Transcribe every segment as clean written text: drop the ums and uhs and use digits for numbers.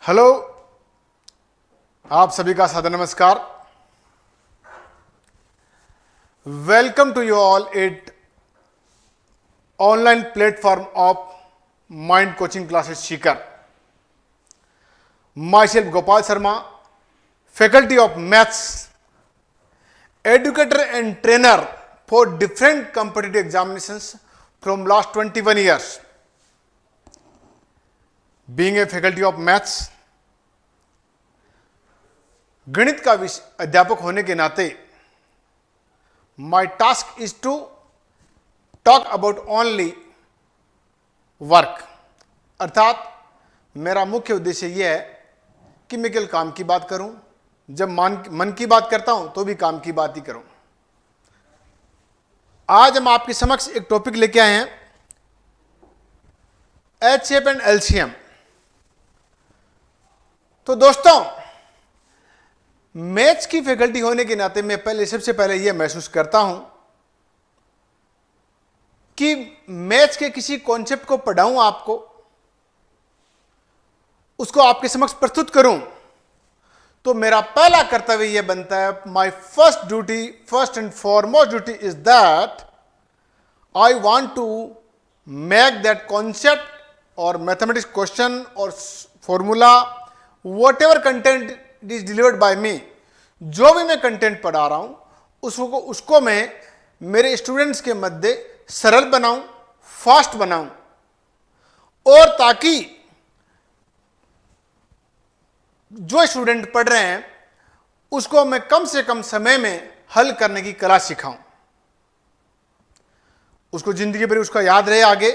Hello, आप सभी का सादर नमस्कार। Welcome to you all at online platform of mind coaching classes Sikar. Myself Gopal Sharma, faculty of maths, educator and trainer for different competitive examinations from last 21 years. Being a faculty of maths, गणित का अध्यापक होने के नाते my task is to talk about only work, अर्थात मेरा मुख्य उद्देश्य यह है कि मैं केवल काम की बात करूं। जब मन की बात करता हूं तो भी काम की बात ही करूं। आज हम आपके समक्ष एक टॉपिक लेके आए हैं, एचसीएफ एंड एलसीएम। तो दोस्तों, मैथ्स की फैकल्टी होने के नाते मैं सबसे पहले यह महसूस करता हूं कि मैथ्स के किसी कॉन्सेप्ट को पढ़ाऊं, आपको उसको आपके समक्ष प्रस्तुत करूं, तो मेरा पहला कर्तव्य यह बनता है, my first duty, first and foremost duty is that I want to make that concept और मैथमेटिक्स क्वेश्चन और formula, whatever content is delivered by me, जो भी मैं कंटेंट पढ़ा रहा हूं उसको मैं मेरे स्टूडेंट्स के मध्य सरल बनाऊं, फास्ट बनाऊं, और ताकि जो स्टूडेंट पढ़ रहे हैं उसको मैं कम से कम समय में हल करने की कला सिखाऊं, उसको जिंदगी भर उसका याद रहे आगे।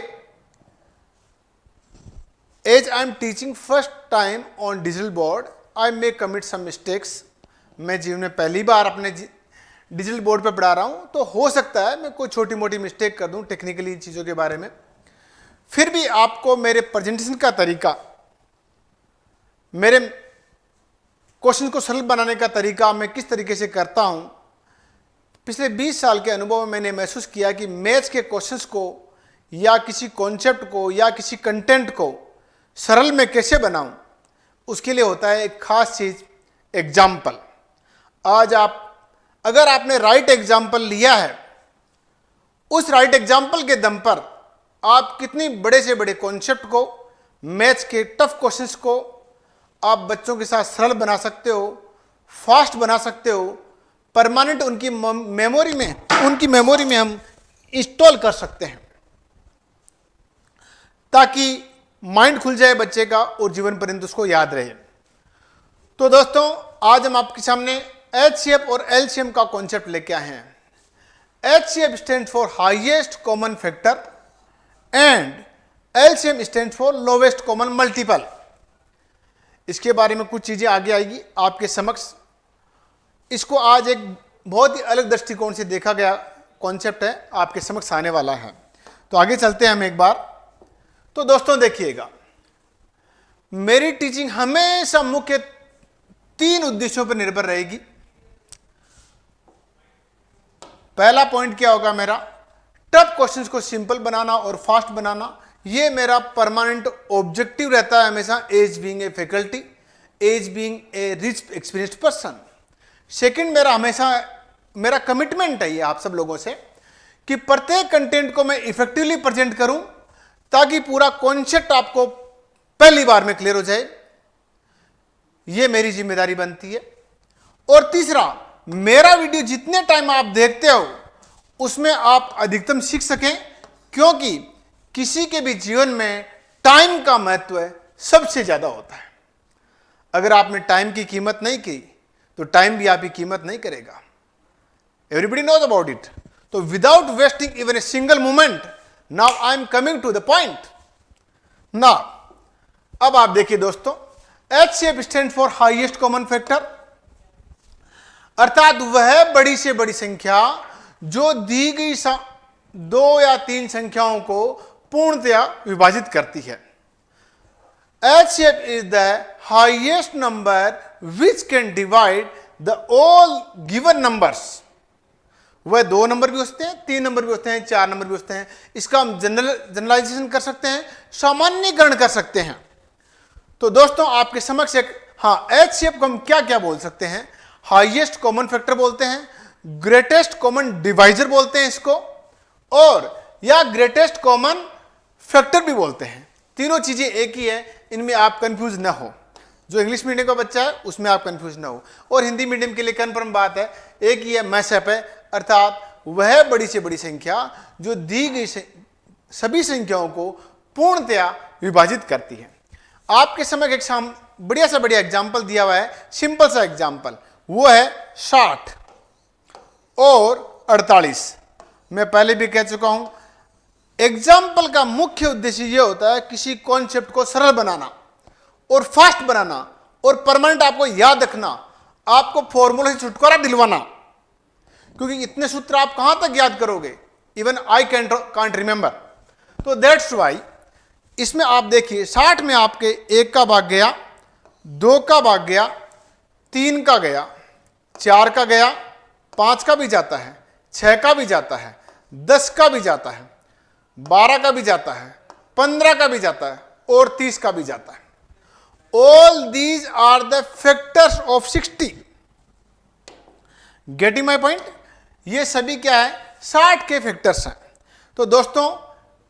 As I am teaching first time on digital board, I may commit some mistakes. मैं जीवन में पहली बार अपने डिजिटल बोर्ड पे पढ़ा रहा हूं, तो हो सकता है मैं कोई छोटी मोटी मिस्टेक कर दूं टेक्निकली चीज़ों के बारे में। फिर भी आपको मेरे प्रेजेंटेशन का तरीका, मेरे क्वेश्चन को सरल बनाने का तरीका मैं किस तरीके से करता हूं, पिछले 20 साल के अनुभव में मैंने महसूस किया कि मैथ्स के क्वेश्चंस को या किसी कॉन्सेप्ट को या किसी कंटेंट को सरल में कैसे बनाऊं, उसके लिए होता है एक खास चीज, एग्जाम्पल। आज अगर आपने राइट एग्जाम्पल लिया है, उस राइट एग्जाम्पल के दम पर आप कितनी बड़े से बड़े कॉन्सेप्ट को, मैथ्स के टफ क्वेश्चंस को आप बच्चों के साथ सरल बना सकते हो, फास्ट बना सकते हो, परमानेंट उनकी मेमोरी में हम इंस्टॉल कर सकते हैं, ताकि माइंड खुल जाए बच्चे का और जीवन पर्यंत उसको याद रहे। तो दोस्तों, आज हम आपके सामने एचसीएफ और एलसीएम का कॉन्सेप्ट लेके आए हैं। HCF stands for highest common factor and LCM stands for lowest common multiple. इसके बारे में कुछ चीजें आगे आएगी आपके समक्ष। इसको आज एक बहुत ही अलग दृष्टिकोण से देखा गया कॉन्सेप्ट है, आपके समक्ष आने वाला है। तो आगे चलते हैं हम एक बार। तो दोस्तों देखिएगा, मेरी टीचिंग हमेशा मुख्य 3 उद्देश्यों पर निर्भर रहेगी। पहला पॉइंट क्या होगा मेरा, टफ क्वेश्चंस को सिंपल बनाना और फास्ट बनाना। ये मेरा परमानेंट ऑब्जेक्टिव रहता है हमेशा, as being a faculty, as being a rich experienced person. Second, मेरा कमिटमेंट है ये आप सब लोगों से कि प्रत्येक कंटेंट को मैं इफेक्टिवली प्रेजेंट करूं, ताकि पूरा कॉन्सेप्ट आपको पहली बार में क्लियर हो जाए। ये मेरी जिम्मेदारी बनती है। और तीसरा, मेरा वीडियो जितने टाइम आप देखते हो उसमें आप अधिकतम सीख सकें, क्योंकि किसी के भी जीवन में टाइम का महत्व सबसे ज्यादा होता है। अगर आपने टाइम की कीमत नहीं की तो टाइम भी आपकी कीमत नहीं करेगा। Everybody knows about it. तो without wasting even a single moment, now I am coming to the point. Now अब आप देखिए दोस्तों, HCF stand for highest common factor, अर्थात वह बड़ी से बड़ी संख्या जो दी गई 2 या 3 संख्याओं को पूर्णतया विभाजित करती है। HCF is the highest number which can divide the all given numbers. वह 2 नंबर भी होते हैं, 3 नंबर भी होते हैं, 4 नंबर भी होते हैं। इसका हम जनरलाइजेशन कर सकते हैं, सामान्यीकरण कर सकते हैं। तो दोस्तों आपके समक्ष एक, हाँ, HCF को हम क्या क्या बोल सकते हैं? हाईएस्ट कॉमन फैक्टर बोलते हैं, ग्रेटेस्ट कॉमन डिवाइजर बोलते हैं इसको, और या ग्रेटेस्ट कॉमन फैक्टर भी बोलते हैं। तीनों चीजें एक ही है, इनमें आप कंफ्यूज ना हो। जो इंग्लिश मीडियम का बच्चा है उसमें आप कंफ्यूज ना हो, और हिंदी मीडियम के लिए कन्फर्म बात है, एक ही है, मैसअप है, अर्थात वह बड़ी से बड़ी संख्या जो दी गई सभी संख्याओं को पूर्णतया विभाजित करती है। आपके समय एक बढ़िया सा बढ़िया एग्जाम्पल दिया हुआ है, सिंपल सा एग्जाम्पल, वो है 60 और 48। मैं पहले भी कह चुका हूं, एग्जाम्पल का मुख्य उद्देश्य यह होता है किसी कॉन्सेप्ट को सरल बनाना और फास्ट बनाना और परमानेंट आपको याद रखना, आपको फॉर्मूला से छुटकारा दिलवाना, क्योंकि इतने सूत्र आप कहां तक याद करोगे? Even I can't remember. तो दैट्स वाई इसमें आप देखिए 60 में आपके 1 का भाग गया, 2 का भाग गया, 3 का गया, 4 का गया, 5 का भी जाता है, 6 का भी जाता है, 10 का भी जाता है, 12 का भी जाता है, 15 का भी जाता है और 30 का भी जाता है। All these are the factors of 60. Getting my point? ये सभी क्या है? 60 के फैक्टर्स हैं। तो दोस्तों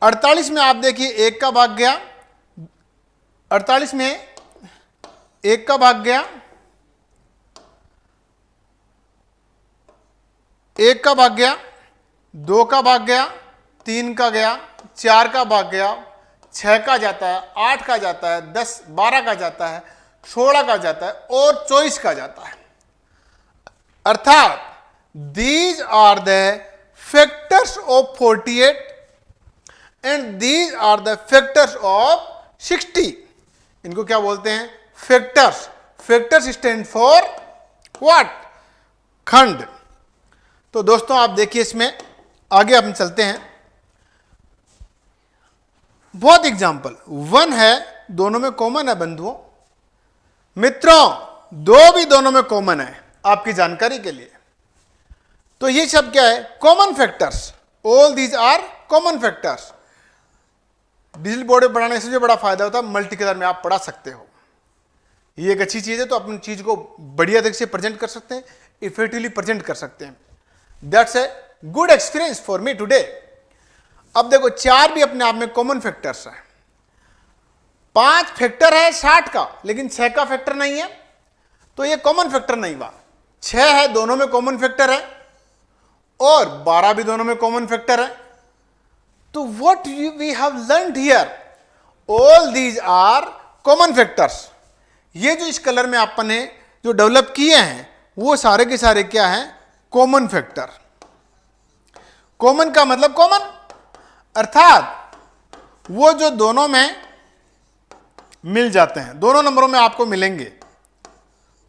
48 में आप देखिए 1 का भाग गया, 48 में 1 का भाग गया, 1 का भाग गया, 2 का भाग गया, 3 का गया, 4 का भाग गया, 6 का जाता है, 8 का जाता है, 10, 12 का जाता है, 16 का जाता है और 24 का जाता है। अर्थात these are the factors of 48 and these are the factors of 60। इनको क्या बोलते हैं? Factors. Factors stand for what? खंड। तो दोस्तों आप देखिए, इसमें आगे हम चलते हैं। बहुत एग्जाम्पल 1 है, दोनों में कॉमन है बंधुओं। मित्रों 2 भी दोनों में कॉमन है, आपकी जानकारी के लिए। तो ये सब क्या है? Common factors. All these are common factors. Digital board में पढ़ाने से जो बड़ा फायदा होता है, मल्टी कलर में आप पढ़ा सकते हो। ये एक अच्छी चीज है, तो अपनी चीज को बढ़िया तरीके से प्रेजेंट कर सकते हैं, इफेक्टिवली प्रेजेंट कर सकते हैं। That's a good experience for me today. अब देखो 4 भी अपने आप में कॉमन फैक्टर्स है। 5 फैक्टर है 60 का, लेकिन 6 का फैक्टर नहीं है, तो ये कॉमन फैक्टर नहीं हुआ। 6 है, दोनों में कॉमन फैक्टर है, और 12 भी दोनों में कॉमन फैक्टर है। तो what we have learned here, all these are common factors. ये जो इस कलर में आपने जो डेवलप किए हैं, वो सारे के सारे क्या हैं? Common factor. कॉमन का मतलब कॉमन, अर्थात वो जो दोनों में मिल जाते हैं, दोनों नंबरों में आपको मिलेंगे,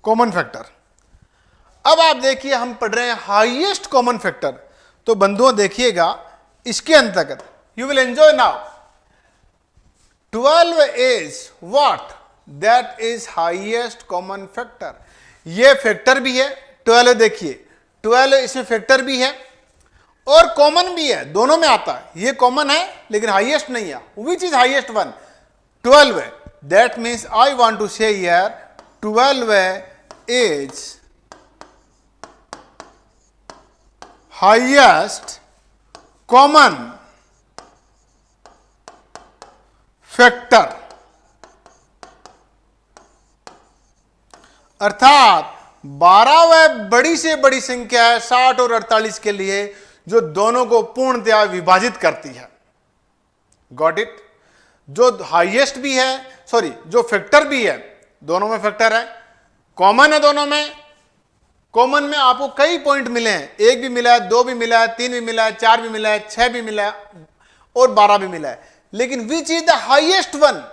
कॉमन फैक्टर। अब आप देखिए, हम पढ़ रहे हैं हाईएस्ट कॉमन फैक्टर। तो बंधुओं देखिएगा, इसके अंतर्गत you will enjoy now. 12 is what? That is highest common factor. ये फैक्टर भी है 12। देखिए 12 इसमें फैक्टर भी है और कॉमन भी है, दोनों में आता है। ये कॉमन है लेकिन हाईएस्ट नहीं है। Which is highest one? 12 है। That means I want to say here 12 is highest common factor. अर्थात 12 वह बड़ी से बड़ी संख्या है 60 और 48 के लिए, जो दोनों को पूर्णतया विभाजित करती है। Got it? जो हाईएस्ट भी है, सॉरी, जो फैक्टर भी है, दोनों में फैक्टर है, कॉमन है दोनों में। कॉमन में आपको कई पॉइंट मिले हैं, 1 भी मिला है, 2 भी मिला है, 3 भी मिला है, 4 भी मिला है, 6 भी मिला है और 12 भी मिला है। लेकिन which is the highest one?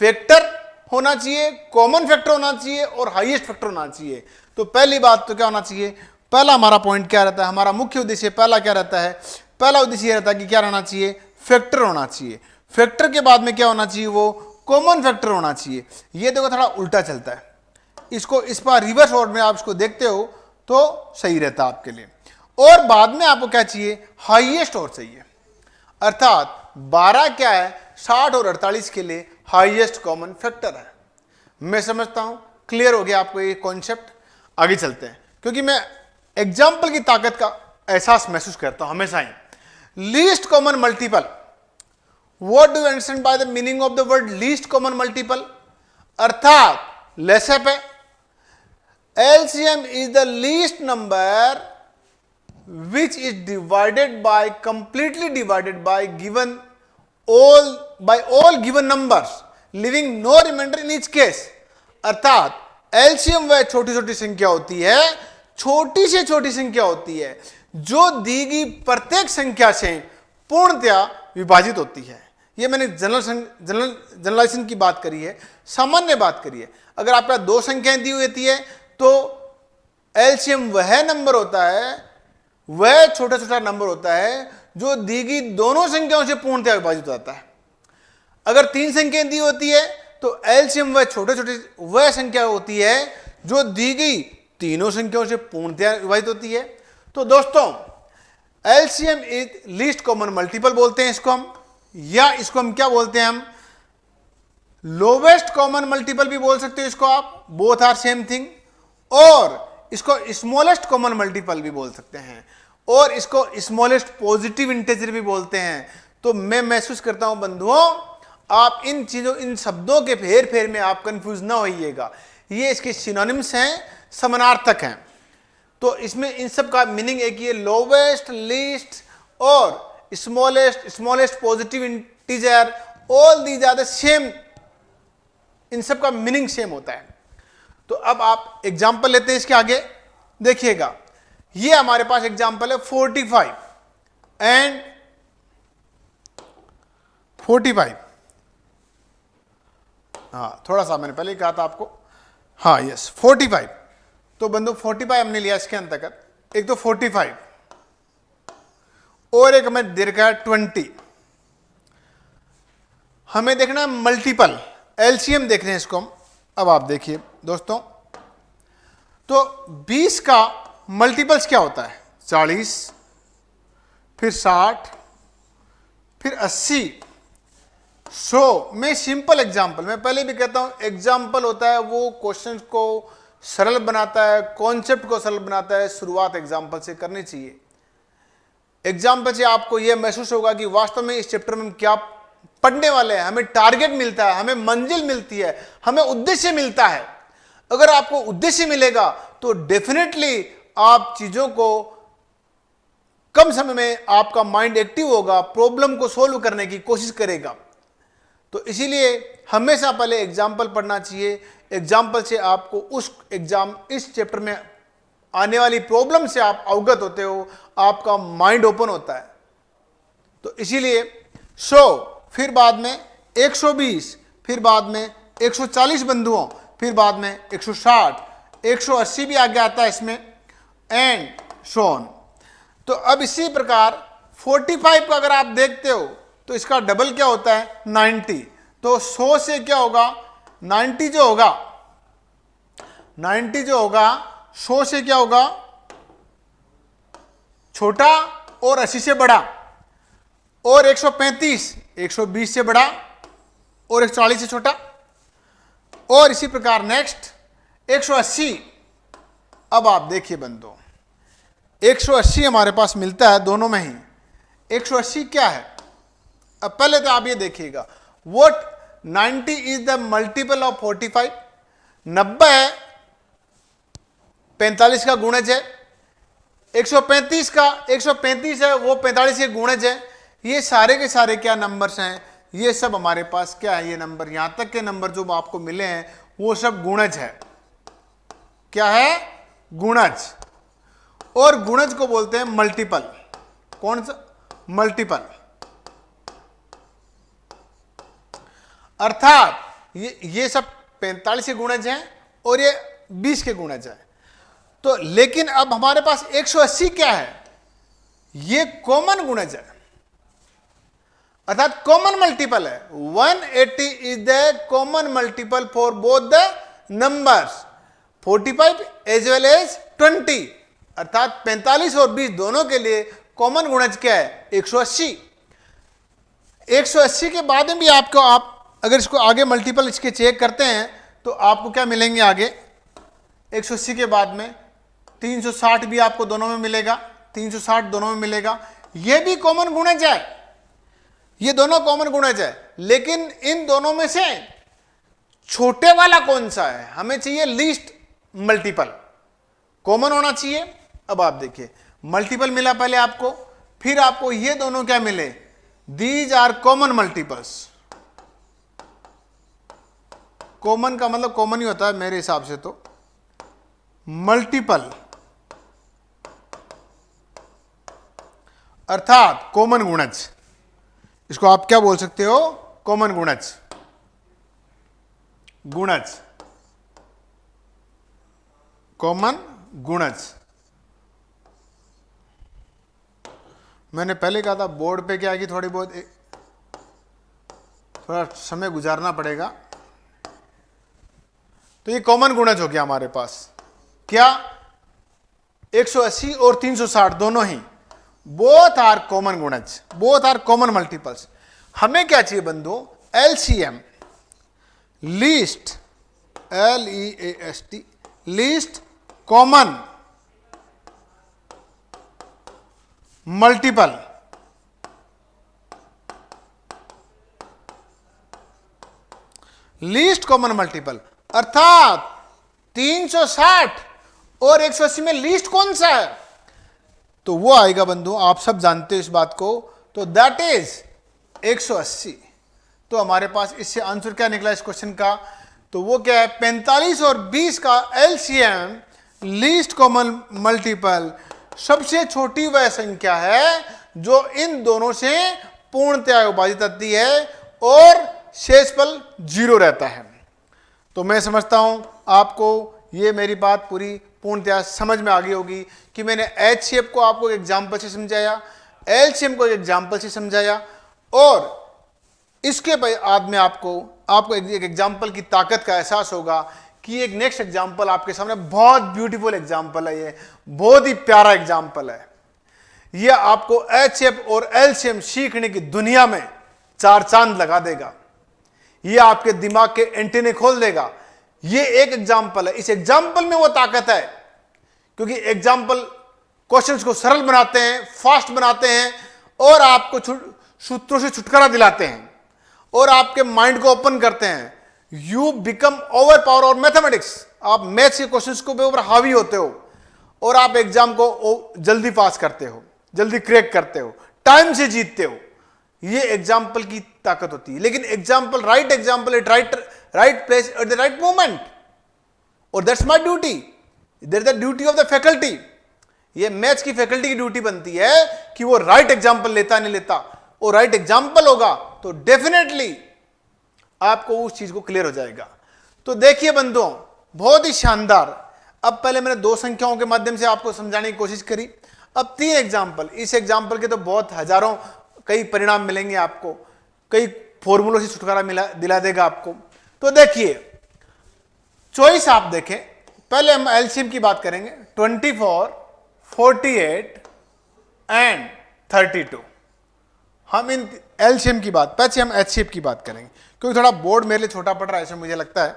Factor होना चाहिए, कॉमन फैक्टर होना चाहिए और हाईएस्ट फैक्टर होना चाहिए। तो पहली बात तो क्या होना चाहिए? पहला हमारा पॉइंट क्या रहता है? हमारा मुख्य उद्देश्य पहला क्या रहता है? पहला उद्देश्य यह रहता है कि क्या रहना चाहिए? फैक्टर होना चाहिए। फैक्टर के बाद में क्या होना चाहिए? वो कॉमन फैक्टर होना चाहिए। ये देखो थोड़ा उल्टा चलता है, इसको इस पर रिवर्स ऑर्डर में आप इसको देखते हो तो सही रहता है आपके लिए। और बाद में आपको क्या चाहिए? हाईएस्ट और चाहिए। अर्थात 12 क्या है? 60 और 48 के लिए हाईएस्ट कॉमन फैक्टर है। मैं समझता हूं क्लियर हो गया आपको ये कॉन्सेप्ट। आगे चलते हैं, क्योंकि मैं एग्जाम्पल की ताकत का एहसास महसूस करता हूं हमेशा ही। Least common multiple, what do you understand by the meaning of the word least common multiple? अर्थात लेसअप है, LCM is the least number which is divided by, completely divided by given all given numbers, leaving no remainder in each case। अर्थात LCM वह छोटी छोटी संख्या होती है, छोटी से छोटी संख्या होती है जो दी गई प्रत्येक संख्या से पूर्णतया विभाजित होती है। यह मैंने जनरलाइजेशन की बात करी है, सामान्य बात करी है। अगर आपका दो संख्याएं दी हुई होती है तो एलसीएम वह नंबर होता है, वह छोटा छोटा नंबर होता है जो दी गई दोनों संख्याओं से पूर्णतया विभाजित होता है। अगर तीन संख्याएं दी होती है तो एलसीएम वह छोटे छोटे वह संख्या होती है जो दी गई तीनों संख्याओं से पूर्णतया विभाजित होती है। तो दोस्तों LCM is least common multiple बोलते हैं इसको हम, या इसको हम क्या बोलते हैं, हम लोवेस्ट कॉमन मल्टीपल भी बोल सकते हो इसको आप, बोथ आर सेम थिंग। और इसको स्मॉलेस्ट कॉमन मल्टीपल भी बोल सकते हैं, और इसको स्मॉलेस्ट पॉजिटिव इंटीजर भी बोलते हैं। तो मैं महसूस करता हूं बंधुओं, आप इन चीजों, इन शब्दों के फेर फेर में आप कंफ्यूज ना होइएगा, ये इसके सिनोनिम्स हैं, समानार्थक हैं। तो इसमें इन सब का मीनिंग एक ही है, लोवेस्ट, लीस्ट और smallest, smallest positive integer, all these are the same, इन सब का मीनिंग सेम होता है। तो अब आप एग्जाम्पल लेते हैं इसके आगे, देखिएगा। ये हमारे पास एग्जाम्पल है 45 एंड 45। हाँ, थोड़ा सा मैंने पहले ही कहा था आपको, हाँ यस 45। तो बंधु 45 हमने लिया इसके अंतर्गत, एक तो 45 और एक हमें दे रखा है 20। हमें देखना है मल्टीपल, एलसीएम देख रहे हैं इसको हम। अब आप देखिए दोस्तों, तो 20 का मल्टीपल्स क्या होता है, 40, फिर 60, फिर 80, 100। मैं सिंपल एग्जाम्पल, मैं पहले भी कहता हूं एग्जाम्पल होता है वो क्वेश्चन को सरल बनाता है, कॉन्सेप्ट को सरल बनाता है। शुरुआत एग्जाम्पल से करनी चाहिए। एग्जाम्पल से आपको यह महसूस होगा कि वास्तव में इस चैप्टर में हम क्या पढ़ने वाले हैं, हमें टारगेट मिलता है, हमें मंजिल मिलती है, हमें उद्देश्य मिलता है। अगर आपको उद्देश्य मिलेगा तो डेफिनेटली आप चीजों को कम समय में आपका माइंड एक्टिव होगा, प्रॉब्लम को सोल्व करने की कोशिश करेगा। तो इसीलिए हमेशा पहले एग्जाम्पल पढ़ना चाहिए। एग्जाम्पल से आपको इस चैप्टर में आने वाली प्रॉब्लम से आप अवगत होते हो, आपका माइंड ओपन होता है। तो इसीलिए 100, फिर बाद में 120, फिर बाद में 140 बंधुओं, फिर बाद में 160, 180 भी आगे आता है इसमें, एंड सो ऑन। तो अब इसी प्रकार 45 का अगर आप देखते हो तो इसका डबल क्या होता है, 90। तो 100 से क्या होगा, 90 जो होगा 100 से क्या होगा, छोटा, और 80 से बड़ा, और 135 120 से बड़ा, और 140 से छोटा, और इसी प्रकार नेक्स्ट 180। अब आप देखिए बंधुओं, 180 हमारे पास मिलता है दोनों में ही। 180 क्या है, अब पहले तो आप ये देखिएगा, what 90 is the multiple of 45। 90 45 का गुणज है। 135 है वो 45 के गुणज है। ये सारे के सारे क्या नंबर्स हैं, ये सब हमारे पास क्या है, ये नंबर, यहां तक के नंबर जो आपको मिले हैं वो सब गुणज है। क्या है, गुणज। और गुणज को बोलते हैं मल्टीपल। कौन सा, मल्टीपल। अर्थात ये सब 45 के गुणज हैं और ये 20 के गुणज है। तो लेकिन अब हमारे पास 180 क्या है, ये कॉमन गुणज है, अर्थात कॉमन मल्टीपल है। 180 is the common multiple for both the numbers 45 as well as 20। अर्थात 45 और 20 दोनों के लिए कॉमन गुणज क्या है, 180। 180 के बाद में भी आपको, आप अगर इसको आगे मल्टीपल इसके चेक करते हैं तो आपको क्या मिलेंगे आगे 180 के बाद में 360 भी आपको दोनों में मिलेगा, 360 दोनों में मिलेगा। ये भी कॉमन गुणज है, ये दोनों कॉमन गुणज है, लेकिन इन दोनों में से छोटे वाला कौन सा है? हमें चाहिए लीस्ट मल्टीपल, कॉमन होना चाहिए। अब आप देखिए मल्टीपल मिला पहले आपको, फिर आपको ये दोनों क्या मिले, these are common multiples. Common का मतलब कॉमन ही होता है मेरे हिसाब से, तो मल्टीपल अर्थात कॉमन गुणज, इसको आप क्या बोल सकते हो, कॉमन गुणज, गुणज, कॉमन गुणज। मैंने पहले कहा था बोर्ड पे क्या कि थोड़ी बहुत थोड़ा समय गुजारना पड़ेगा। तो ये कॉमन गुणज हो गया हमारे पास, क्या 180 और 360 दोनों ही, बोथ आर कॉमन गुणज, बोथ आर कॉमन मल्टीपल्स। हमें क्या चाहिए बंधुओं, LCM, least, LEAST, least common multiple. Least common multiple अर्थात 360 और 180 में लीस्ट कौन सा है, तो वो आएगा बंधु, आप सब जानते हो इस बात को, तो दैट इज 180। तो हमारे पास इससे आंसर क्या निकला इस क्वेश्चन का, तो वो क्या है, 45 और 20 का एलसीएम, लीस्ट कॉमन मल्टीपल, सबसे छोटी वह संख्या है जो इन दोनों से पूर्णतया विभाजित आती है और शेषफल 0 रहता है। तो मैं समझता हूं आपको ये मेरी बात पूरी पूर्णतया समझ में आ गई होगी कि मैंने एचसीएफ को आपको एक एग्जाम्पल से समझाया, एलसीएम को एक एग्जाम्पल से समझाया, और इसके बाद में आपको एक एग्जाम्पल की ताकत का एहसास होगा कि एक नेक्स्ट एग्जाम्पल आपके सामने बहुत ब्यूटीफुल एग्जाम्पल है, ये बहुत ही प्यारा एग्जाम्पल है। ये आपको एचसीएफ और एलसीएम सीखने की दुनिया में 4 चांद लगा देगा, ये आपके दिमाग के एंटीने खोल देगा। ये एक एग्जाम्पल है, इस एग्जाम्पल में वो ताकत है, क्योंकि एग्जाम्पल क्वेश्चंस को सरल बनाते हैं, फास्ट बनाते हैं, और आपको सूत्रों से छुटकारा दिलाते हैं, और आपके माइंड को ओपन करते हैं। यू बिकम ओवर पावर और मैथमेटिक्स, आप मैथ्स के क्वेश्चंस को ऊपर हावी होते हो, और आप एग्जाम को जल्दी पास करते हो, जल्दी क्रैक करते हो, टाइम से जीतते हो। ये एग्जाम्पल की ताकत होती है। लेकिन example, right example at right place at the right moment, और that's my duty, that's the duty of the faculty. ये मैथ्स की फैकल्टी की ड्यूटी बनती है कि वो राइट एग्जाम्पल लेता नहीं लेता, और राइट एग्जाम्पल होगा तो डेफिनेटली आपको उस चीज को क्लियर हो जाएगा। तो देखिए बंधुओं, बहुत ही शानदार। अब पहले मैंने 2 संख्याओं के माध्यम से आपको समझाने की कोशिश करी, अब 3 एग्जाम्पल। इस एग्जाम्पल के तो बहुत हजारों कई परिणाम मिलेंगे आपको, कई फॉर्मूलों से छुटकारा दिला देगा आपको। तो देखिए चॉइस आप देखें, पहले हम एलसीएम की बात करेंगे, 24, 48 एंड 32। हम इन एलसीएम की बात, पहले हम एचसीएफ की बात करेंगे, क्योंकि थोड़ा बोर्ड मेरे लिए छोटा पड़ रहा है, ऐसा मुझे लगता है।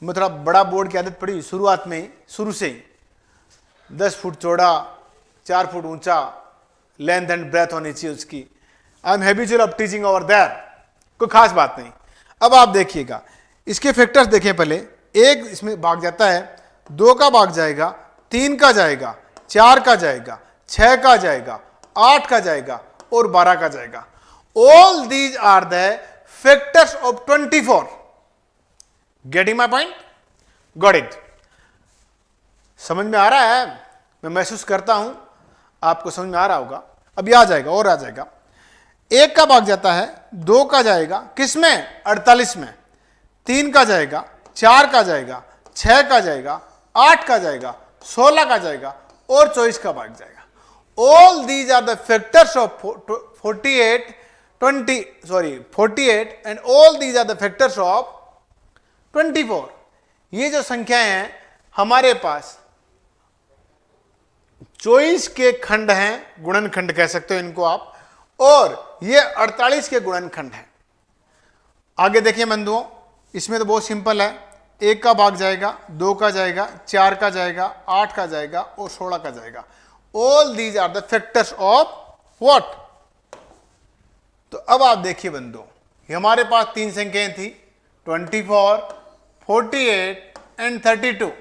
मैं थोड़ा बड़ा बोर्ड की आदत पड़ी शुरुआत में ही, शुरू से ही। 10 फुट चौड़ा, 4 फुट ऊंचा, लेंथ एंड ब्रेथ होनी चाहिए उसकी। I am habitual of teaching over there, कोई खास बात नहीं। अब आप देखिएगा, इसके फैक्टर्स देखें पहले। 1 इसमें भाग जाता है, 2 का भाग जाएगा, 3 का जाएगा, 4 का जाएगा, 6 का जाएगा, 8 का जाएगा और 12 का जाएगा। All these are the factors of 24। Getting my point? Got it? समझ में आ रहा है? मैं महसूस करता हूं आपको समझ में आ रहा होगा। अब ये आ जाएगा और आ जाएगा। 1 का भाग जाता है, 2 का जाएगा, किसमें? 48 में। 3 का जाएगा, 4 का जाएगा, 6 का जाएगा, 8 का जाएगा, 16 का जाएगा और 24 का भाग जाएगा। All these are the factors of 48 and all these are the factors of 24। ये जो संख्याएं हैं हमारे पास चॉइस के खंड हैं, गुणनखंड कह सकते हो इनको आप, और ये 48 के गुणनखंड हैं। आगे देखिए बंधुओं, इसमें तो बहुत सिंपल है। 1 का भाग जाएगा, 2 का जाएगा, 4 का जाएगा, 8 का जाएगा और 16 का जाएगा। All these are the factors of what. तो अब आप देखिए बंधुओं, हमारे पास 3 संख्याएं थी 24, 48 एंड 32।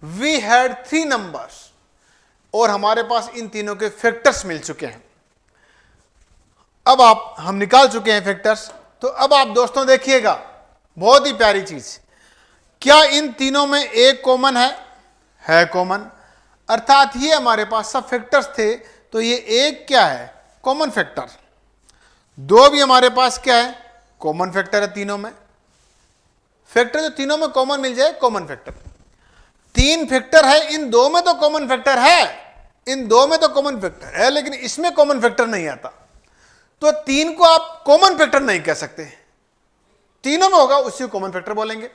वी हैड 3 नंबर्स और हमारे पास इन तीनों के फैक्टर्स मिल चुके हैं। अब हम निकाल चुके हैं फैक्टर्स। तो अब आप दोस्तों देखिएगा, बहुत ही प्यारी चीज, क्या इन तीनों में एक कॉमन है कॉमन, अर्थात ये हमारे पास सब फैक्टर्स थे, तो ये एक क्या है, कॉमन फैक्टर। 2 भी हमारे पास क्या है, कॉमन फैक्टर है तीनों में। फैक्टर जो तीनों में कॉमन मिल जाए, कॉमन फैक्टर। 3 फैक्टर है, इन 2 में तो कॉमन फैक्टर है, इन 2 में तो कॉमन फैक्टर है, लेकिन इसमें कॉमन फैक्टर नहीं आता। तो 3 को आप कॉमन फैक्टर नहीं कह सकते, तीनों में होगा उसी को कॉमन फैक्टर बोलेंगे।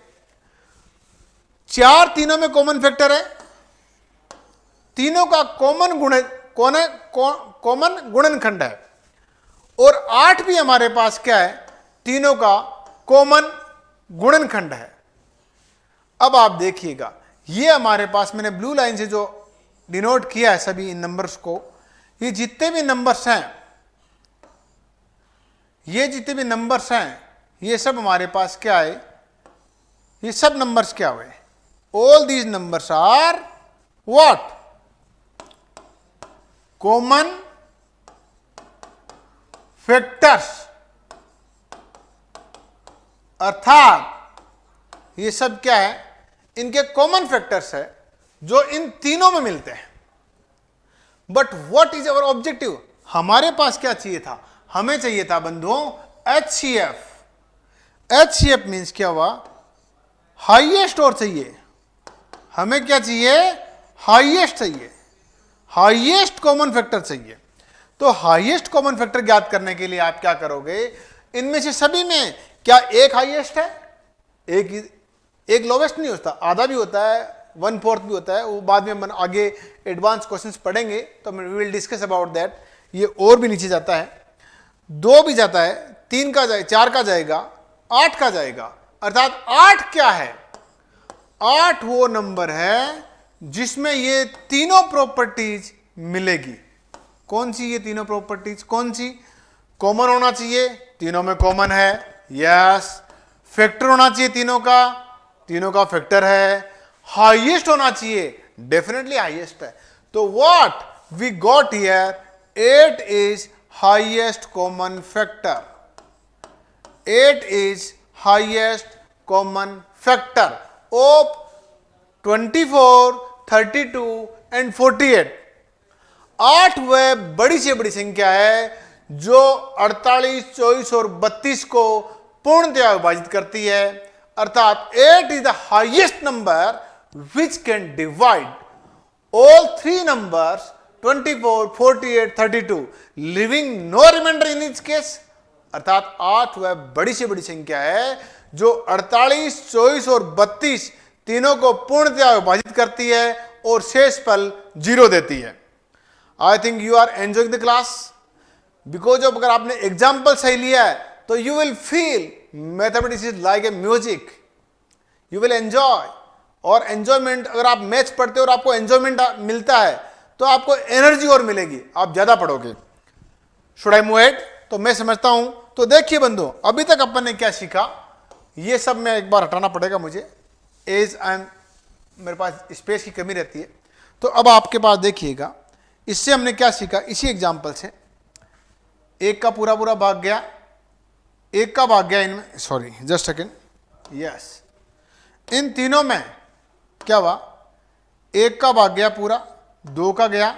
4 तीनों में कॉमन फैक्टर है, तीनों का कॉमन गुणनखंड है। और 8 भी हमारे पास क्या है, तीनों का कॉमन गुणनखंड है। अब आप देखिएगा, ये हमारे पास मैंने ब्लू लाइन से जो डिनोट किया है सभी इन नंबर्स को, ये जितने भी नंबर्स हैं, ये सब हमारे पास क्या है, ये सब नंबर्स क्या हुए, all these numbers are what, common factors. अर्थात ये सब क्या है, इनके कॉमन फैक्टर्स है जो इन तीनों में मिलते हैं। But what is our objective, हमारे पास क्या चाहिए था, हमें चाहिए था बंधुओं HCF। HCF मीन्स क्या हुआ, हाईएस्ट और चाहिए, हमें क्या चाहिए, हाईएस्ट चाहिए, हाईएस्ट कॉमन फैक्टर चाहिए। तो हाईएस्ट कॉमन फैक्टर ज्ञात करने के लिए आप क्या करोगे, इनमें से सभी में क्या एक हाईएस्ट है, एक लोवेस्ट नहीं होता, आधा भी होता है, 1/4 भी होता है, वो बाद में हम आगे एडवांस क्वेश्चंस पढ़ेंगे तो we will discuss about that. ये और भी नीचे जाता है, 2 भी जाता है, 3 का जाएगा, 4 का जाएगा, 8 का जाएगा। अर्थात 8 क्या है, 8 वो नंबर है जिसमें ये तीनों प्रॉपर्टीज मिलेगी। कौन सी ये तीनों प्रॉपर्टीज, कौन सी, कॉमन होना चाहिए, तीनों में कॉमन है, यस। फैक्टर होना चाहिए तीनों का फैक्टर है। हाईएस्ट होना चाहिए, डेफिनेटली हाईएस्ट है। तो what we got here, 8 is highest common factor, 8 is highest common factor of 24, 32 and 48। 8 वह बड़ी से बड़ी संख्या है जो 48, 24 और 32 को पूर्णतया विभाजित करती है। अर्थात 8 is the highest number which can divide all 3 numbers 24, 48, 32, living no reminder in its case. अर्थात 8 वह बड़ी से बड़ी संख्या है जो 48, 24 और 32 तीनों को पूर्णतया विभाजित करती है और शेष फल 0 देती है। I think you are enjoying the class, because अगर आपने एग्जाम्पल सही लिया है तो you will feel mathematics is like a music, you will enjoy. और एंजॉयमेंट, अगर आप मैथ्स पढ़ते हो और आपको एंजॉयमेंट मिलता है तो आपको एनर्जी और मिलेगी, आप ज्यादा पढ़ोगे। Should I move ahead? तो मैं समझता हूं, तो देखिए बंधुओं, अभी तक अपन ने क्या सीखा, ये सब मैं एक बार हटाना पड़ेगा मुझे, मेरे पास स्पेस की कमी रहती है। तो अब आपके पास देखिएगा, इससे हमने क्या सीखा, इसी एग्जाम्पल से 1 का पूरा भाग गया, 1 का भाग गया इनमें, सॉरी जस्ट सेकेंड, यस, इन तीनों में क्या हुआ, 1 का भाग गया पूरा, 2 का गया,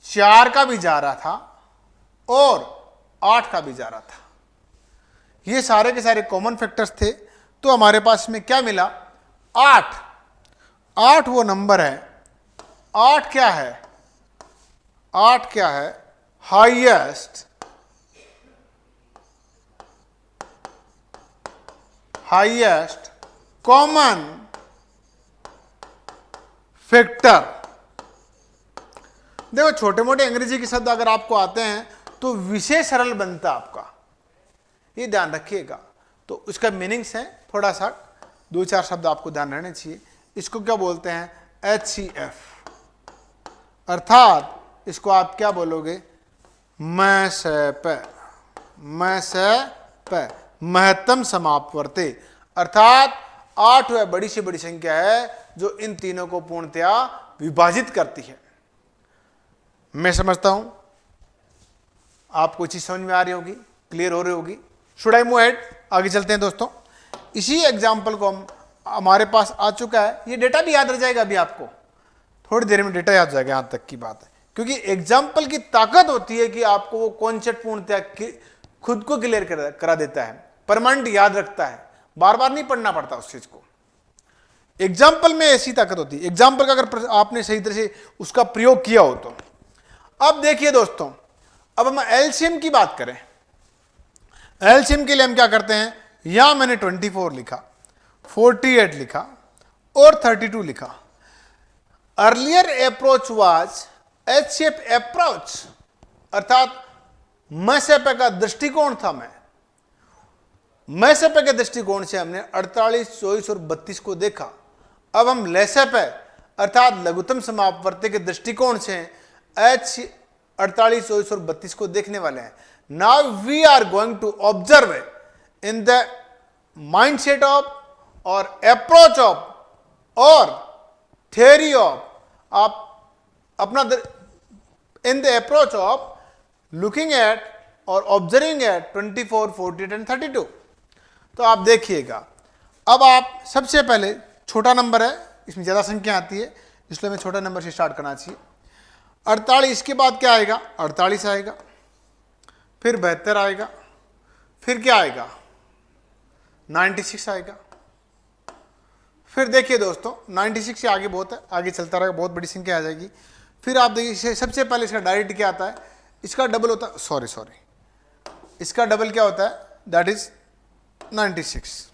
4 का भी जा रहा था और 8 का भी जा रहा था। ये सारे के सारे कॉमन फैक्टर्स थे। तो हमारे पास में क्या मिला, 8 वो नंबर है, 8 क्या है, 8 क्या है, हाईएस्ट कॉमन फैक्टर। देखो छोटे मोटे अंग्रेजी के शब्द अगर आपको आते हैं तो विशेष सरल बनता आपका, ये ध्यान रखिएगा। तो उसका मीनिंग्स है थोड़ा सा, दो चार शब्द आपको ध्यान रहने चाहिए। इसको क्या बोलते हैं? HCF, अर्थात इसको आप क्या बोलोगे? मैं से पे, महत्तम समापवर्ते, अर्थात 8 वह बड़ी से बड़ी संख्या है जो इन तीनों को पूर्णतया विभाजित करती है। मैं समझता हूं आपको चीज समझ में आ रही होगी, क्लियर हो रही होगी। Should I move head? आगे चलते हैं दोस्तों। इसी एग्जाम्पल को हमारे पास आ चुका है, ये डेटा भी याद रह जाएगा अभी आपको, थोड़ी देर में डेटा याद हो जाएगा, यहां तक की बात है। क्योंकि एग्जाम्पल की ताकत होती है कि आपको वो कॉन्सेप्ट पूर्णतया खुद को क्लियर करा देता है, परमानेंट याद रखता है, बार बार नहीं पढ़ना पड़ता उस चीज को। एग्जाम्पल में ऐसी ताकत होती है, एग्जाम्पल का अगर आपने सही तरह से उसका प्रयोग किया हो तो। अब देखिए दोस्तों, अब हम एलसीएम की बात करें। एलसीएम के लिए हम क्या करते हैं? यहां मैंने 24 लिखा, 48 लिखा और 32 लिखा। Earlier approach was HCF approach, अर्थात मैसेपे का दृष्टिकोण था। मैसेपे के दृष्टिकोण से हमने 48, 24 और 32 को देखा। अब हम लेसेपे अर्थात लघुत्तम समापवर्ती के दृष्टिकोण से H 48, 24 और 32 को देखने वाले हैं। Now we are going to observe in the mindset of or approach of or theory of, आप अपना in the approach of looking at और ऑब्जर्विंग एट 24, 48 एंड 32। तो आप देखिएगा, अब आप सबसे पहले छोटा नंबर है, इसमें ज्यादा संख्या आती है, इसलिए हमें छोटा नंबर से स्टार्ट करना चाहिए। 48 के बाद क्या आएगा? 48 आएगा, फिर 72 आएगा, फिर क्या आएगा? 96 आएगा। फिर देखिए दोस्तों, 96 से आगे बहुत है, आगे चलता रहेगा, बहुत बड़ी संख्या आ जाएगी। फिर आप देखिए, सबसे पहले इसका डायरेक्ट क्या आता है? इसका डबल होता है, सॉरी इसका डबल क्या होता है? दैट इज 96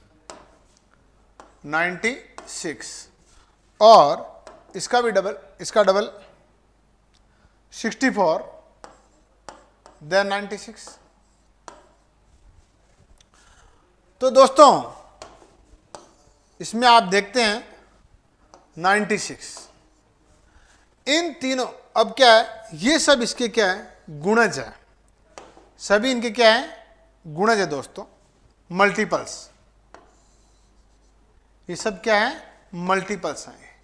और इसका भी डबल, इसका डबल 64 देन 96। तो दोस्तों इसमें आप देखते हैं 96, इन तीनों, अब क्या है? ये सब इसके क्या है? गुणज है, सभी इनके क्या है? गुणज है दोस्तों, मल्टीपल्स। ये सब क्या है? मल्टीपल्स हैं।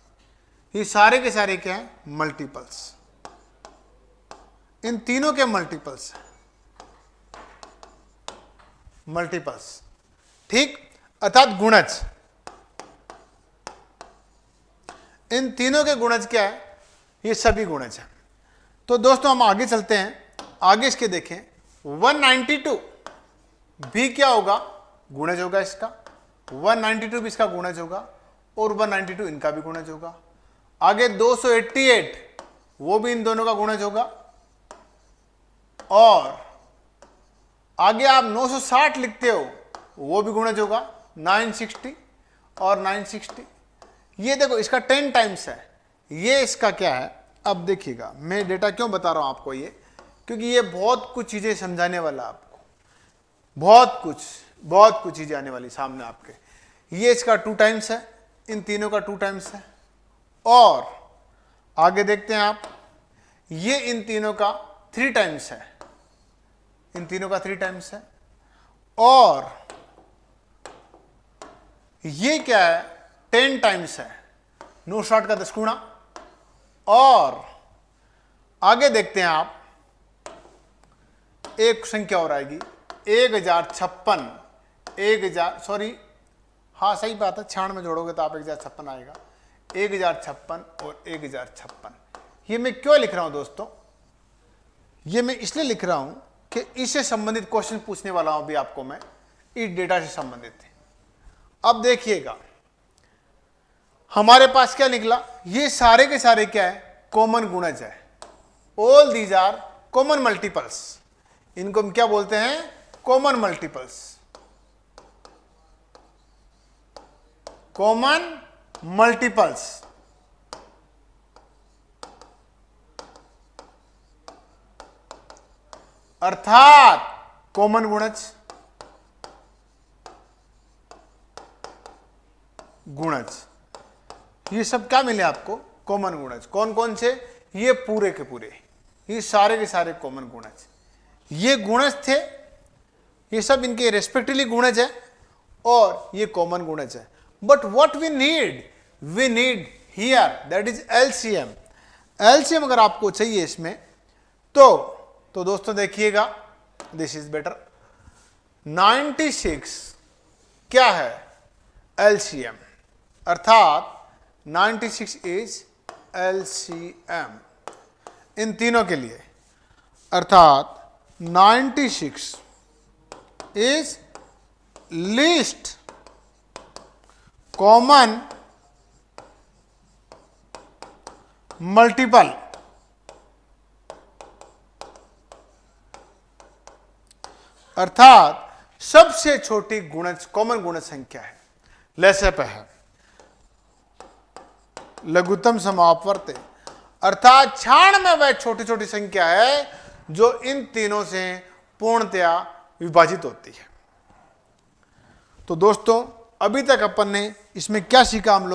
ये सारे के सारे क्या है? मल्टीपल्स, इन तीनों के मल्टीपल्स, मल्टीपल्स, ठीक, अर्थात गुणज। इन तीनों के गुणज क्या है? ये सभी गुणज है। तो दोस्तों हम आगे चलते हैं, आगे इसके देखें। 192 भी क्या होगा? गुणज होगा इसका, 192 भी इसका गुणज होगा और 192 इनका भी गुणज होगा। आगे 288 वो भी इन दोनों का गुणज होगा, और आगे आप 960 लिखते हो वो भी गुणज होगा, 960 और 960। ये देखो इसका 10 टाइम्स है, ये इसका क्या है? अब देखिएगा, मैं डेटा क्यों बता रहा हूं आपको ये, क्योंकि ये बहुत कुछ चीजें समझाने वाला आपको, बहुत कुछ चीजें आने वाली सामने आपके। ये इसका 2 टाइम्स है, इन तीनों का 2 टाइम्स है। और आगे देखते हैं आप, ये इन तीनों का 3 टाइम्स है, इन तीनों का 3 टाइम्स है। और ये क्या है? 10 टाइम्स है, 960 का 10 गुणा। और आगे देखते हैं आप, एक संख्या और आएगी, 1056, 1000, सॉरी, हाँ सही बात है, 96 में जोड़ोगे तो आप 1056 आएगा, 1056 और 1056। ये मैं क्यों लिख रहा हूं दोस्तों? ये मैं इसलिए लिख रहा हूं कि इससे संबंधित क्वेश्चन पूछने वाला हूं अभी आपको मैं, इस डेटा से संबंधित है। अब देखिएगा हमारे पास क्या निकला? ये सारे के सारे क्या है? कॉमन गुणज है। All these are common multiples, इनको हम क्या बोलते हैं? Common multiples, common multiples. अर्थात कॉमन गुणज। गुणज। ये सब क्या मिले आपको? कॉमन गुणज। कौन कौन से? ये पूरे के पूरे, ये सारे के सारे कॉमन गुणज। ये गुणज थे, ये सब इनके रेस्पेक्टिवली गुणज है और ये कॉमन गुणज है। But what we need here that is LCM. LCM अगर आपको चाहिए इसमें तो दोस्तों देखिएगा, दिस इज बेटर। 96 क्या है? एलसीएम, अर्थात 96 इज एलसीएम इन तीनों के लिए, अर्थात 96 इज लीस्ट कॉमन मल्टीपल। अर्थात सबसे छोटी गुणज, कॉमन गुणज संख्या है। लेसेप है लघुत्तम समापवर्त, अर्थात क्षण में वह छोटी छोटी संख्या है जो इन तीनों से पूर्णतया विभाजित होती है। तो दोस्तों अभी तक अपन ने इसमें क्या सीखा? हम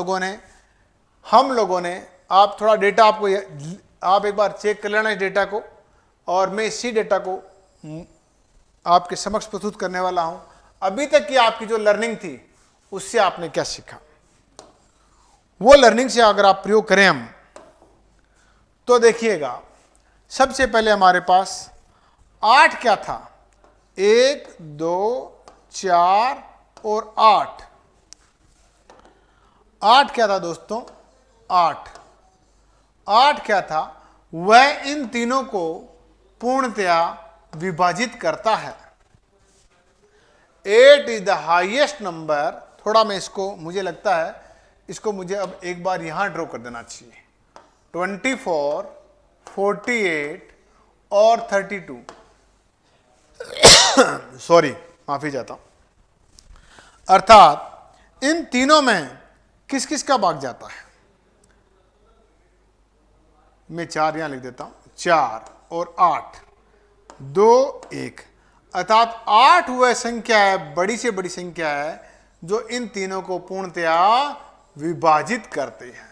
लोगों ने आप थोड़ा डेटा आपको आप एक बार चेक कर लेना इस डेटा को, और मैं इसी डेटा को आपके समक्ष प्रस्तुत करने वाला हूं। अभी तक की आपकी जो लर्निंग थी उससे आपने क्या सीखा, वो लर्निंग से अगर आप प्रयोग करें हम, तो देखिएगा सबसे पहले हमारे पास 8 क्या था? 1 2 4 और 8। 8 क्या था दोस्तों? 8 क्या था? वह इन तीनों को पूर्णतया विभाजित करता है। 8 इज द हाईएस्ट नंबर। थोड़ा मैं इसको, मुझे लगता है इसको मुझे अब एक बार यहां ड्रॉ कर देना चाहिए। 24, 48 और 32 सॉरी, माफी चाहता हूं। अर्थात इन तीनों में किस किस का भाग जाता है? मैं 4 यहां लिख देता हूं। 4 और 8, 2 1, अर्थात 8 वह संख्या है, बड़ी से बड़ी संख्या है जो इन तीनों को पूर्णतया विभाजित करते हैं।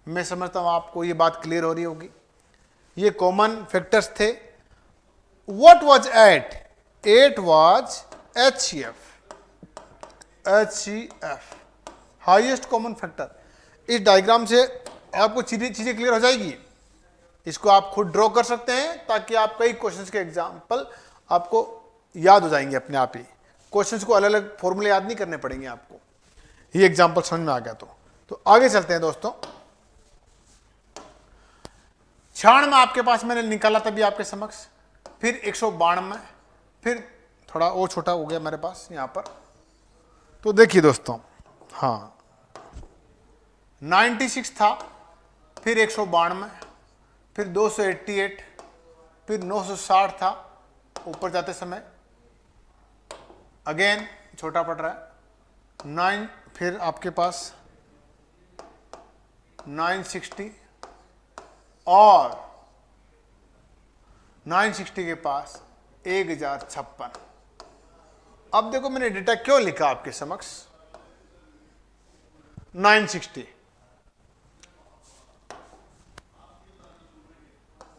मैं समझता हूं आपको ये बात क्लियर हो रही होगी। ये कॉमन फैक्टर्स थे। What was 8? 8 was HCF, highest common factor. इस डायग्राम से आपको चीजें क्लियर हो जाएगी। इसको आप खुद ड्रॉ कर सकते हैं ताकि आप कई क्वेश्चंस के एग्जाम्पल आपको याद हो जाएंगे अपने आप ही। क्वेश्चंस को अलग अलग फॉर्मूले याद नहीं करने पड़ेंगे आपको, ये एग्जाम्पल समझ में आ गया तो आगे चलते हैं दोस्तों। क्षण में आपके पास मैंने निकाला तभी आपके समक्ष, फिर 192, फिर थोड़ा और छोटा हो गया मेरे पास यहां पर। तो देखिए दोस्तों, हाँ 96 था, फिर 192, फिर 288, फिर 960 था ऊपर जाते समय, अगेन छोटा पड़ रहा है 9, फिर आपके पास 960 और 960 के पास 1056। अब देखो मैंने डेटा क्यों लिखा आपके समक्ष। 960,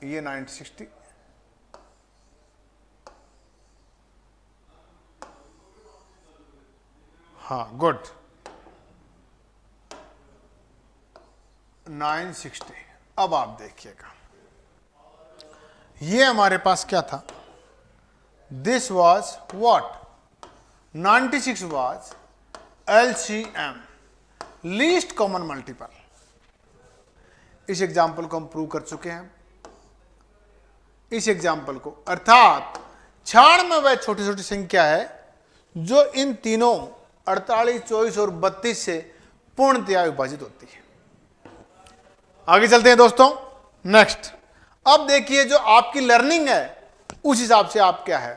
ये 960, हाँ गुड, 960। अब आप देखिएगा ये हमारे पास क्या था? This was what? 96 was LCM, least common multiple. इस एग्जाम्पल को हम प्रूव कर चुके हैं। इस एग्जाम्पल को, अर्थात क्षण में वह छोटी छोटी संख्या है जो इन तीनों 48, 24 और 32 से पूर्णतया विभाजित होती है। आगे चलते हैं दोस्तों नेक्स्ट। अब देखिए जो आपकी लर्निंग है उस हिसाब से आप क्या है।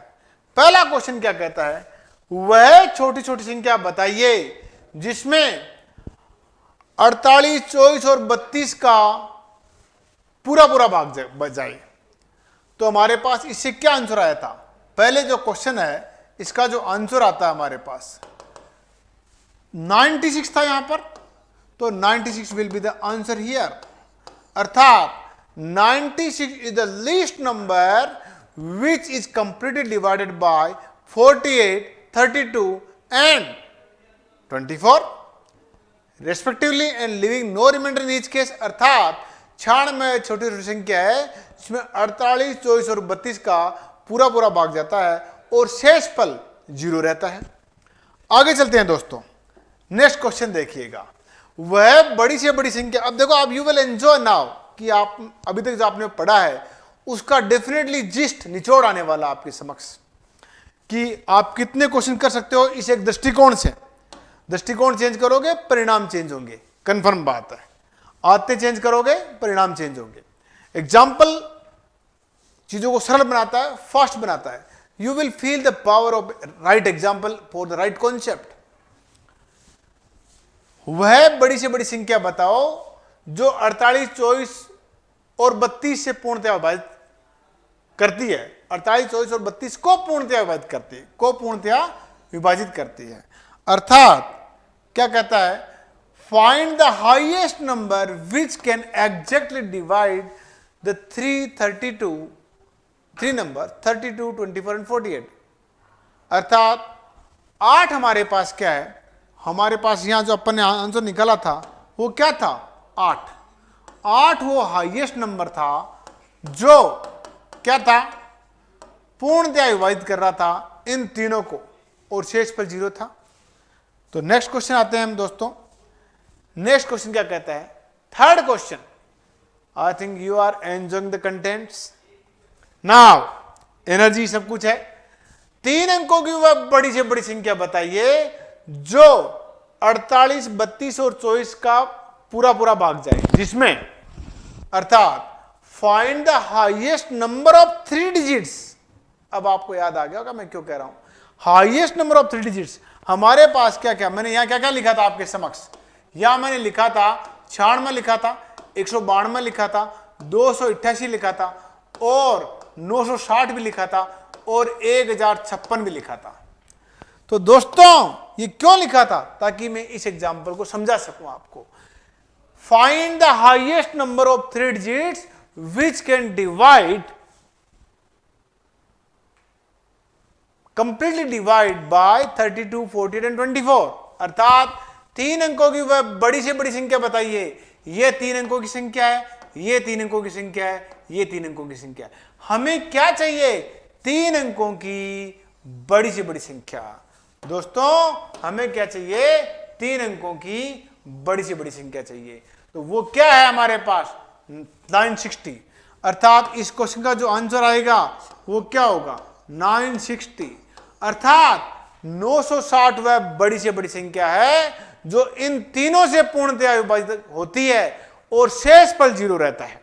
पहला क्वेश्चन क्या कहता है? वह छोटी छोटी संख्या बताइए जिसमें 48, 24 और 32 का पूरा पूरा भाग बच जाए। तो हमारे पास इससे क्या आंसर आया था? पहले जो क्वेश्चन है इसका जो आंसर आता है हमारे पास 96 था यहां पर, तो 96 will be the answer here. अर्थात 96 is the least number which is completely divided by 48, 32 and 24 respectively and leaving no reminder in each case. अर्थात 96 छोटी संख्या है जिसमें 48, 24 और 32 का पूरा पूरा भाग जाता है और शेष पल 0 रहता है। आगे चलते हैं दोस्तों, नेक्स्ट क्वेश्चन देखिएगा। वह बड़ी से बड़ी संख्या, अब देखो आप यू विल एंजॉय नाउ कि आप अभी तक जो आपने पढ़ा है उसका डेफिनेटली जिस्ट निचोड़ आने वाला आपके समक्ष कि आप कितने क्वेश्चन कर सकते हो इस एक दृष्टिकोण से। दृष्टिकोण चेंज करोगे परिणाम चेंज होंगे, कंफर्म बात है। आते चेंज करोगे परिणाम चेंज होंगे। एग्जाम्पल चीजों को सरल बनाता है, फास्ट बनाता है। You will feel the power of right example for the right concept. वह बड़ी से बड़ी संख्या बताओ जो 48, 24 और 32 से पूर्णतया विभाजित करती है। 48, 24 और 32 को पूर्णतया विभाजित करती है, को पूर्णतया विभाजित करती है। अर्थात क्या कहता है, find the highest number which can exactly divide the 3 number 32, 24 and 48। अर्थात 8 हमारे पास क्या है, हमारे पास यहां जो अपन ने आंसर निकाला था वो क्या था, 8 वो हाईएस्ट नंबर था जो क्या था, पूर्णतया विभाजित कर रहा था इन तीनों को और शेष पर 0 था। तो नेक्स्ट क्वेश्चन आते हैं हम दोस्तों। नेक्स्ट क्वेश्चन क्या कहता है, third question. I think you are enjoying the contents now. Energy सब कुछ है। 3 अंकों की वह बड़ी से बड़ी संख्या बताइए जो 48, 32 और 24 का पूरा पूरा भाग जाए, जिसमें अर्थात find the highest number of 3 digits. अब आपको याद आ गया होगा मैं क्यों कह रहा हूं हाईएस्ट नंबर ऑफ 3 डिजिट्स। हमारे पास क्या क्या, मैंने यहां क्या क्या लिखा था आपके समक्ष। यहां मैंने लिखा था 96 लिखा था, 192 लिखा था, 288 लिखा था और 960 भी लिखा था और 1056 भी लिखा था। तो दोस्तों ये क्यों लिखा था, ताकि मैं इस एग्जाम्पल को समझा सकूं आपको। Find the highest number of 3 digits which can divide completely divide by 32, 48 and 24। अर्थात 3 अंकों की वह बड़ी से बड़ी संख्या बताइए। ये 3 अंकों की संख्या है, ये 3 अंकों की संख्या है, ये 3 अंकों की संख्या है। हमें क्या चाहिए, 3 अंकों की बड़ी से बड़ी संख्या। दोस्तों हमें क्या चाहिए, 3 अंकों की बड़ी से बड़ी संख्या चाहिए। तो वो क्या है हमारे पास, 960। अर्थात इस क्वेश्चन का जो आंसर आएगा वो क्या होगा, 960। अर्थात 960 वह बड़ी से बड़ी संख्या है जो इन तीनों से पूर्णतया विभाजित होती है और शेष पल 0 रहता है।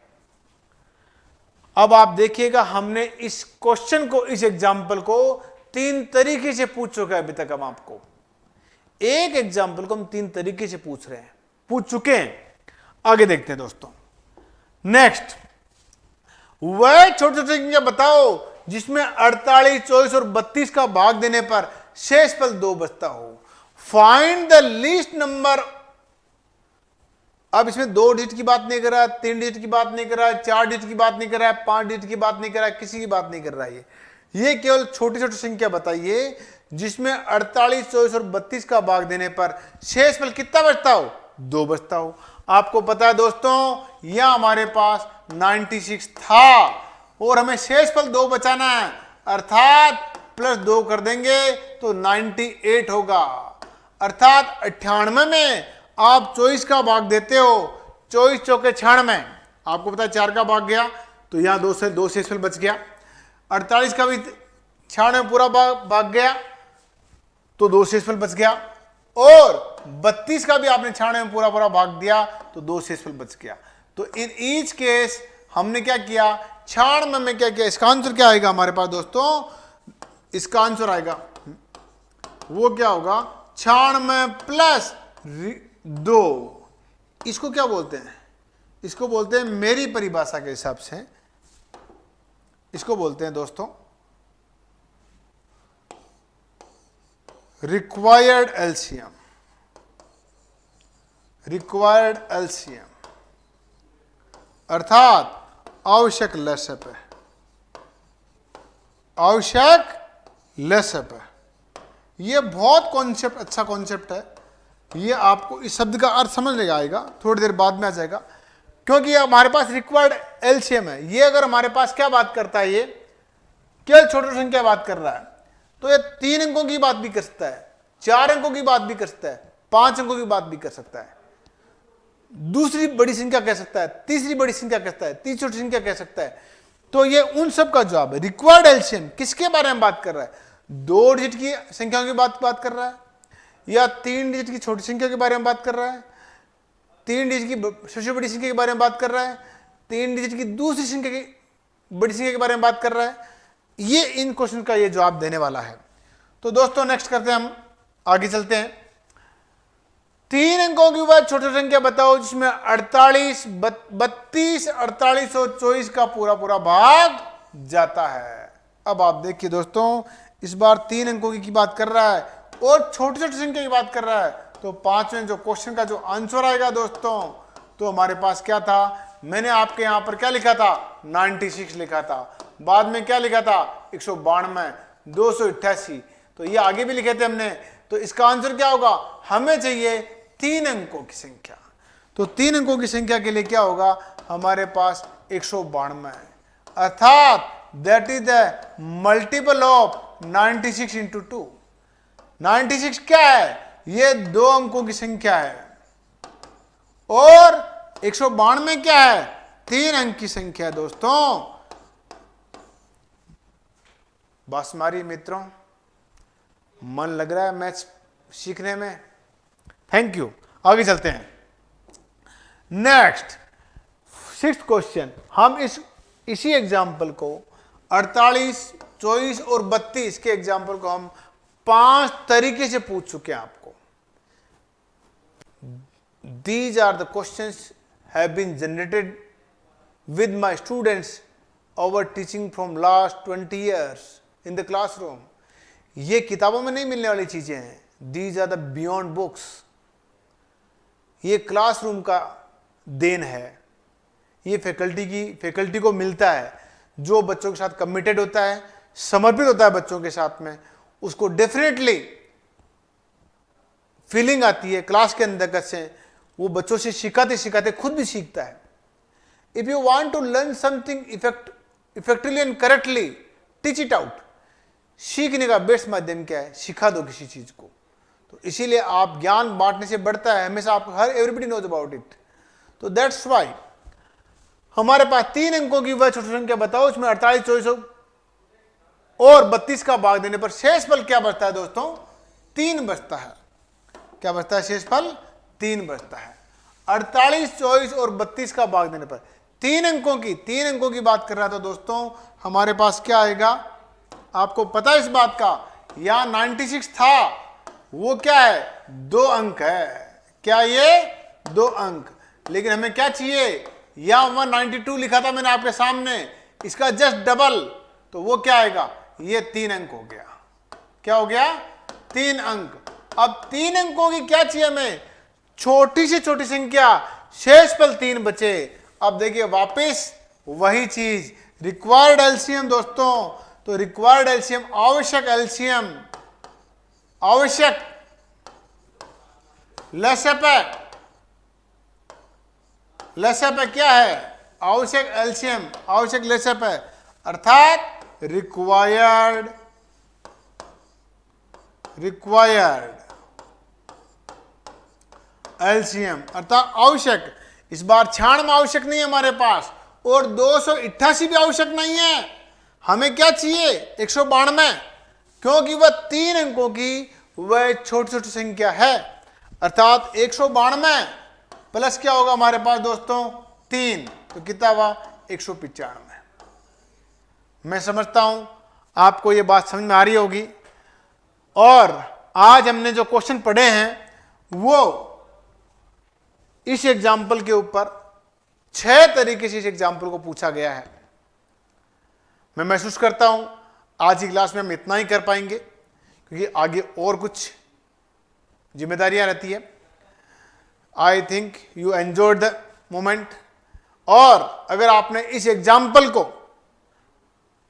अब आप देखिएगा हमने इस क्वेश्चन को, इस एग्जाम्पल को 3 तरीके से पूछ चुके हैं अभी तक। हम आपको एक एग्जाम्पल को हम 3 तरीके से पूछ चुके हैं। आगे देखते हैं दोस्तों। नेक्स्ट, वह छोटे छोटे संख्या बताओ जिसमें 48, 24 और 32 का भाग देने पर शेष पल 2 बचता हो। Find the least number. अब इसमें 2 डिजिट की बात नहीं कर रहा है, 3 डिजिट की बात नहीं कर रहा है, 4 डिजिट की बात नहीं कर रहा है, 5 डिजिट की बात नहीं कर रहा है, किसी की बात नहीं कर रहा है। ये केवल छोटी छोटी संख्या बताइए जिसमें 48, 24 और 32 का भाग देने पर शेष पल कितना बचता हो, 2 बचता हो। आपको पता है दोस्तों यह हमारे पास 96 था और हमें शेष पल 2 बचाना है। अर्थात +2 कर देंगे तो 98 होगा। अर्थात 98 में आप 24 का भाग देते हो, 24 चौके 96, आपको पता है 4 का भाग गया तो यहां 2 शेष पल बच गया। 48 का भी 96 पूरा भाग गया तो 2 शेष पल बच गया और 32 का भी आपने 96 में पूरा भाग दिया तो 2 शेष पल बच गया। तो इन ईच केस हमने क्या किया, 96 में क्या किया, इसका आंसर क्या आएगा हमारे पास दोस्तों, इसका आंसर आएगा वो क्या होगा, 96 + 2। इसको क्या बोलते हैं, इसको बोलते हैं मेरी परिभाषा के हिसाब से, इसको बोलते हैं दोस्तों रिक्वायर्ड एलसीएम। रिक्वायर्ड एलसीएम अर्थात आवश्यक लसप है, आवश्यक लसप है। ये बहुत कॉन्सेप्ट, अच्छा कॉन्सेप्ट है। ये आपको इस शब्द का अर्थ समझ में आएगा, थोड़ी देर बाद में आ जाएगा, क्योंकि ये हमारे पास रिक्वायर्ड एलसीएम है। ये अगर हमारे पास क्या बात करता है, ये केवल छोटी संख्या बात कर रहा है, तो ये 3 अंकों की बात भी कर सकता है, 4 अंकों की बात भी कर सकता है, 5 अंकों की बात भी कर सकता है, दूसरी बड़ी संख्या कह सकता है, तीसरी बड़ी संख्या कह सकता है, तीसरी छोटी संख्या कह सकता है। तो ये उन सब का जवाब है। रिक्वायर्ड एलसीएम किसके बारे में बात कर रहा है? 2 डिजिट की संख्याओं की बात कर रहा है, या 3 डिजिट की छोटी संख्या के बारे में बात कर रहा है, 3 डिजिट की सबसे बड़ी संख्या के बारे में बात कर रहा है, 3 डिजिट की दूसरी संख्या की बड़ी संख्या के बारे में बात कर रहा है। ये इन क्वेश्चन का ये जवाब देने वाला है। तो दोस्तों नेक्स्ट करते हैं, हम आगे चलते हैं। 3 अंकों की वह छोटी संख्या बताओ जिसमें 48, 32, 48 और 24 का पूरा भाग जाता है। अब आप देखिए दोस्तों, इस बार 3 अंकों की बात कर रहा है और छोटी छोटी संख्या की बात कर रहा है। तो 5वें जो क्वेश्चन का जो आंसर आएगा दोस्तों, तो हमारे पास क्या था? मैंने आपके यहां पर क्या लिखा था? 96 लिखा था। बाद में क्या लिखा था? 192, 288। तो ये आगे भी लिखे थे हमने। तो इसका आंसर क्या होगा? हमें चाहिए 3 अंकों की संख्या। तो 3 अंकों की संख्या के लिए क्या होगा? हमारे पास 192 है, अर्थात that is the multiple of 96 into 2। 96 क्या है? ये 2 अंकों की संख्या है, और 192 क्या है? 3 अंक की संख्या है। दोस्तों बस हमारी मित्रों, मन लग रहा है मैथ्स सीखने में? Thank you. आगे चलते हैं। Next 6th question. हम इसी एग्जाम्पल को 48, 24 और 32 के एग्जाम्पल को हम 5 तरीके से पूछ चुके हैं आपको। These are the questions have been generated with my students over teaching from last 20 years in the classroom. ये किताबों में नहीं मिलने वाली चीजें हैं। These are the beyond books. ये क्लासरूम का देन है। ये फैकल्टी को मिलता है, जो बच्चों के साथ कमिटेड होता है, समर्पित होता है बच्चों के साथ में, उसको डेफिनेटली फीलिंग आती है क्लास के अंदर से। वो बच्चों से सिखाते सिखाते खुद भी सीखता है। If you want to learn something effectively and correctly, teach it out. सीखने का बेस्ट माध्यम क्या है? सिखा दो किसी चीज को। तो इसीलिए आप ज्ञान बांटने से बढ़ता है हमेशा। आप हर एवरीबडी नोज अबाउट इट। तो दैट्स वाई हमारे पास 3 अंकों की वह छोटी संख्या बताओ उसमें 48, 24 और 32 का भाग देने पर शेषफल क्या बचता है? दोस्तों 3 बचता है। क्या बचता है? शेषफल 3 बचता है। 48, 24 और 32 का भाग देने पर 3 अंकों की बात कर रहा था दोस्तों। हमारे पास क्या आएगा? आपको पता है इस बात का? यहां 96 था, वो क्या है? 2 अंक है। क्या ये? 2 अंक। लेकिन हमें क्या चाहिए? यहां 192 लिखा था मैंने आपके सामने, इसका जस्ट डबल। तो वो क्या आएगा? ये 3 अंक हो गया। क्या हो गया? 3 अंक। अब 3 अंकों की क्या चाहिए हमें? छोटी से छोटी संख्या, शेषफल 3 बचे। अब देखिए वापस वही चीज, रिक्वायर्ड एलसीएम दोस्तों। तो रिक्वायर्ड एलसीएम, आवश्यक एलसीएम, आवश्यक लसप क्या है? आवश्यक एलसीएम, आवश्यक लसप है, अर्थात रिक्वायर्ड एलसीएम अर्थात आवश्यक। इस बार 96 आवश्यक नहीं है हमारे पास, और 288 भी आवश्यक नहीं है। हमें क्या चाहिए? 192, क्योंकि वह 3 अंकों की वह छोटी छोटी संख्या है। अर्थात 192 प्लस क्या होगा हमारे पास दोस्तों? 3। तो कितना हुआ? 195। मैं समझता हूं आपको यह बात समझ में आ रही होगी। और आज हमने जो क्वेश्चन पढ़े हैं वो इस एग्जाम्पल के ऊपर 6 तरीके से इस एग्जाम्पल को पूछा गया है। मैं महसूस करता हूं आज की क्लास में हम इतना ही कर पाएंगे, क्योंकि आगे और कुछ जिम्मेदारियां रहती है। I think you enjoyed the moment. और अगर आपने इस एग्जाम्पल को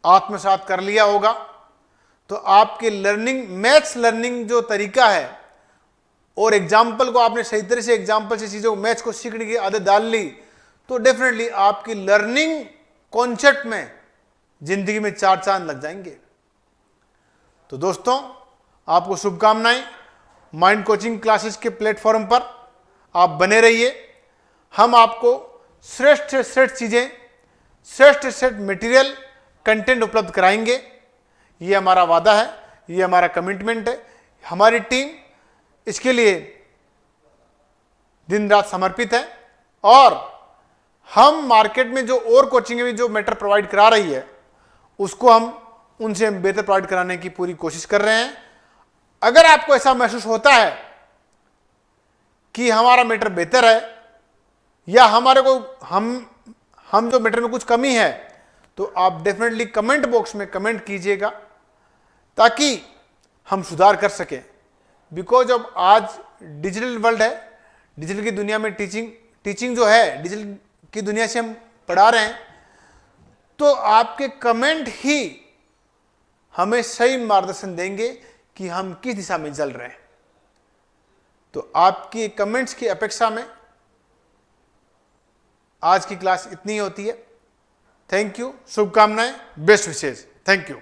आत्मसात कर लिया होगा तो आपकी लर्निंग, मैथ्स लर्निंग जो तरीका है और एग्जाम्पल को आपने सही तरह से एग्जाम्पल से चीज़ों को, मैथ्स को सीखने की आदत डाल ली तो डेफिनेटली आपकी लर्निंग कॉन्सेप्ट में जिंदगी में 4 चांद लग जाएंगे। तो दोस्तों, आपको शुभकामनाएं। माइंड कोचिंग क्लासेस के प्लेटफॉर्म पर आप बने रहिए। हम आपको श्रेष्ठ से श्रेष्ठ चीज़ें, श्रेष्ठ से श्रेष्ठ मटेरियल, कंटेंट उपलब्ध कराएंगे। ये हमारा वादा है, ये हमारा कमिटमेंट है। हमारी टीम इसके लिए दिन रात समर्पित है और हम मार्केट में जो और कोचिंग में जो मैटर प्रोवाइड करा रही है उसको हम उनसे बेहतर प्रोवाइड कराने की पूरी कोशिश कर रहे हैं। अगर आपको ऐसा महसूस होता है कि हमारा मैटर बेहतर है या हमारे को हम जो मैटर में कुछ कमी है तो आप डेफिनेटली कमेंट बॉक्स में कमेंट कीजिएगा ताकि हम सुधार कर सकें। बिकॉज अब आज डिजिटल वर्ल्ड है, डिजिटल की दुनिया में टीचिंग जो है डिजिटल की दुनिया से हम पढ़ा रहे हैं, तो आपके कमेंट ही हमें सही मार्गदर्शन देंगे कि हम किस दिशा में चल रहे हैं। तो आपकी कमेंट्स की अपेक्षा में आज की क्लास इतनी ही होती है। थैंक यू, शुभकामनाएं, बेस्ट विशेष। Thank you.